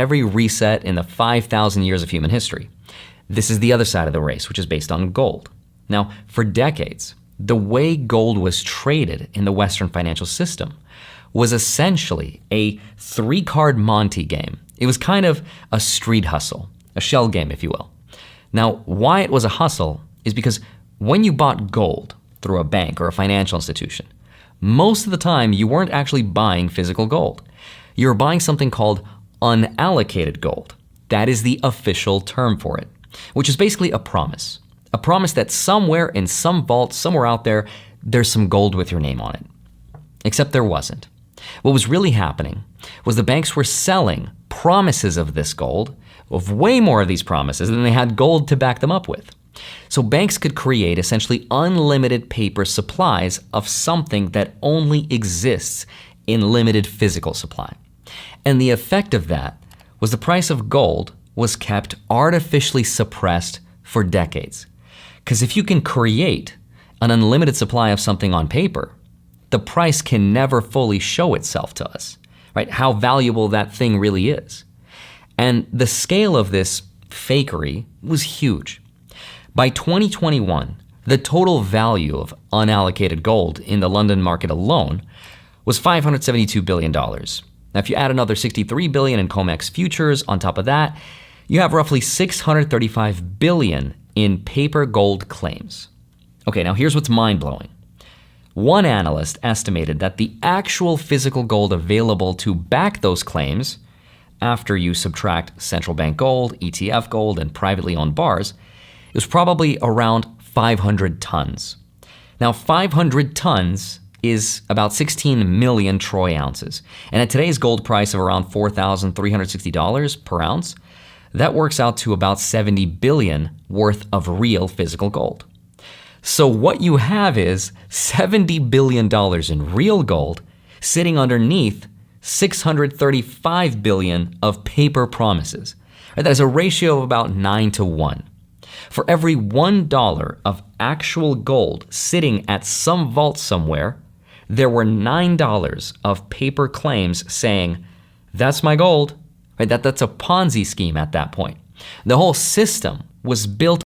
every reset in the 5,000 years of human history. This is the other side of the race, which is based on gold. Now, for decades, the way gold was traded in the Western financial system was essentially a 3-card Monte game. It was kind of a street hustle, a shell game, if you will. Now, why it was a hustle is because when you bought gold through a bank or a financial institution, most of the time you weren't actually buying physical gold. You were buying something called unallocated gold. That is the official term for it, which is basically a promise. A promise that somewhere in some vault, somewhere out there, there's some gold with your name on it. Except there wasn't. What was really happening was the banks were selling promises of this gold, of way more of these promises than they had gold to back them up with. So banks could create essentially unlimited paper supplies of something that only exists in limited physical supply. And the effect of that was the price of gold was kept artificially suppressed for decades. Because if you can create an unlimited supply of something on paper, the price can never fully show itself to us, right? How valuable that thing really is. And the scale of this fakery was huge. By 2021, the total value of unallocated gold in the London market alone was $572 billion. Now, if you add another $63 billion in COMEX futures on top of that, you have roughly $635 billion in paper gold claims. Okay, now here's what's mind-blowing. One analyst estimated that the actual physical gold available to back those claims, after you subtract central bank gold, ETF gold, and privately owned bars, it was probably around 500 tons. Now, 500 tons is about 16 million troy ounces. And at today's gold price of around $4,360 per ounce, that works out to about 70 billion worth of real physical gold. So what you have is $70 billion in real gold sitting underneath $635 billion of paper promises. That is a ratio of about 9-to-1. For every $1 of actual gold sitting at some vault somewhere, there were $9 of paper claims saying, that's my gold. Right? That's a Ponzi scheme at that point. The whole system was built